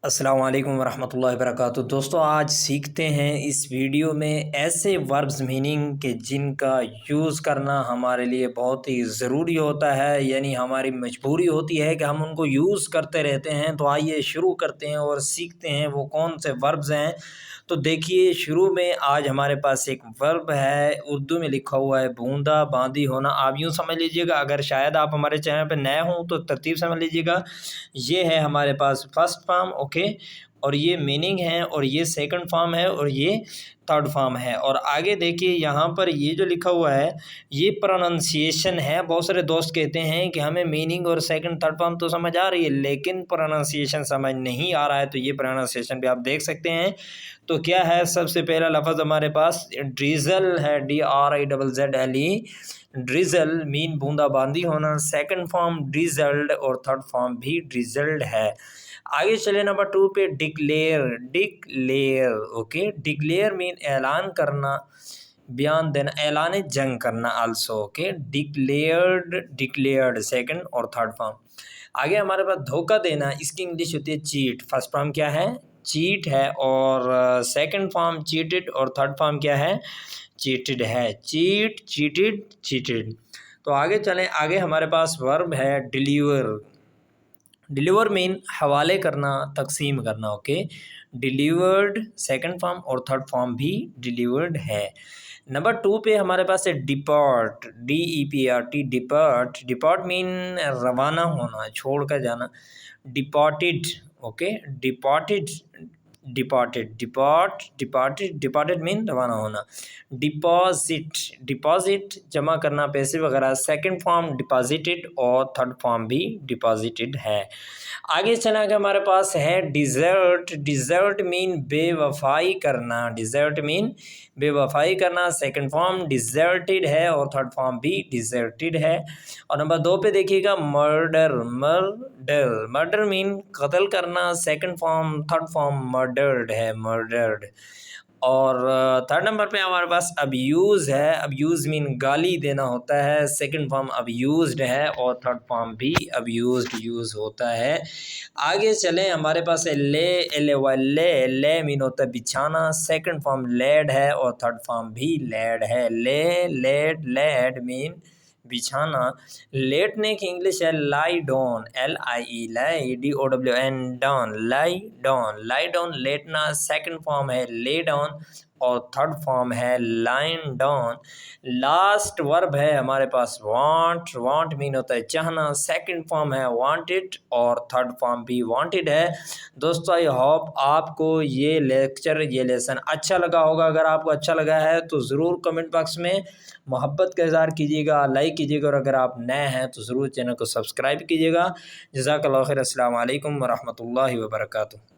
अस्सलाम वालेकुम वरहमतुल्लाहि वबरकातुहू। दोस्तों आज सीखते हैं इस वीडियो में ऐसे वर्ब्स मीनिंग के जिनका यूज़ करना हमारे लिए बहुत ही ज़रूरी होता है, यानी हमारी मजबूरी होती है कि हम उनको यूज़ करते रहते हैं। तो आइए शुरू करते हैं और सीखते हैं वो कौन से वर्ब्स हैं। तो देखिए शुरू में आज हमारे पास एक वर्ब है, उर्दू में लिखा हुआ है बूंदा बांदी होना। आप यूँ समझ लीजिएगा, अगर शायद आप हमारे चैनल पर नए हों तो तरतीब समझ लीजिएगा। ये है हमारे पास फर्स्ट फॉर्म, ओके, और ये मीनिंग है, और ये सेकंड फॉर्म है, और ये थर्ड फॉर्म है। और आगे देखिए यहाँ पर ये जो लिखा हुआ है ये प्रोनाउंसिएशन है। बहुत सारे दोस्त कहते हैं कि हमें मीनिंग और सेकंड थर्ड फॉर्म तो समझ आ रही है लेकिन प्रोनाउंसिएशन समझ नहीं आ रहा है, तो ये प्रोनाउंसिएशन भी आप देख सकते हैं। तो क्या है, सबसे पहला लफ्ज़ हमारे पास ड्रिज़ल है, DRIZZLE। ड्रिज़ल मीन बूंदाबांदी होना, सेकंड फॉर्म ड्रिज़ल्ड, और थर्ड फॉर्म भी ड्रिज़ल्ड है। आगे चले नंबर 2 पे, declare. Declare, okay, declare mean ऐलान करना, बयान देना, ऐलान जंग करना also, okay. Declared, declared second और थर्ड फॉर्म। आगे हमारे पास धोखा देना, इसकी इंग्लिश होती है चीट। फर्स्ट फॉर्म क्या है, चीट है, और सेकंड फॉर्म चीटेड, और थर्ड फॉर्म क्या है, चीटेड है। Cheat, cheated, cheated. तो आगे चलें, आगे हमारे पास वर्ब है डिलीवर। डिलीवर मीन हवाले करना, तकसीम करना, ओके। डिलीवर्ड सेकंड फॉर्म और थर्ड फॉर्म भी डिलीवर्ड है। नंबर 2 पे हमारे पास है depart, DEPART, depart. Depart mean रवाना होना, छोड़ कर जाना। Departed, okay, departed, departed, depart, departed, departed mean रवाना होना। डिपॉजिट, डिपॉजिट जमा करना, पैसे वगैरह, सेकंड फॉर्म डिपॉजिटेड और थर्ड फॉर्म भी डिपॉजिटेड है। आगे चला के हमारे पास है डिज़र्ट। डिज़र्ट मीन बेवफाई करना, डिज़र्ट मीन बेवफाई करना, सेकंड फॉर्म डिज़र्टेड है और थर्ड फॉर्म भी डिज़र्टेड है। और नंबर 2 पे देखिएगा मर्डर। मर्डर, मर्डर मीन कत्ल करना, second form third form murdered है, मर्डर्ड। और थर्ड नंबर पे हमारे पास अब्यूज़ है। अब्यूज़ मीन गाली देना होता है, सेकंड फॉर्म अब्यूज़्ड है और थर्ड फॉर्म भी अब्यूज़्ड यूज़ होता है। आगे चलें, हमारे पास है ले, ले, ले मीन होता है बिछाना, सेकंड फॉर्म लेड है और थर्ड फॉर्म भी लेड है। ले, लेड, लेड मीन बिछाना। लेटने की इंग्लिश है लाई डाउन, LIE, लाई, DOWN, down, lie down, lie down, लेटना, सेकंड फॉर्म है ले डाउन और थर्ड फॉर्म है लाइन डाउन। लास्ट वर्ब है हमारे पास वांट। वांट मीन होता है चाहना, सेकंड फॉर्म है वांटेड और थर्ड फॉर्म भी वांटेड है। दोस्तों आई होप आपको ये लेक्चर, ये लेसन अच्छा लगा होगा। अगर आपको अच्छा लगा है तो ज़रूर कमेंट बॉक्स में मोहब्बत का इज़हार कीजिएगा, लाइक कीजिएगा, और अगर आप नए हैं तो ज़रूर चैनल को सब्सक्राइब कीजिएगा। जज़ाकल्लाहु खैर। अस्सलाम वालेकुम वरहमतुल्लाहि वबरकातुहू।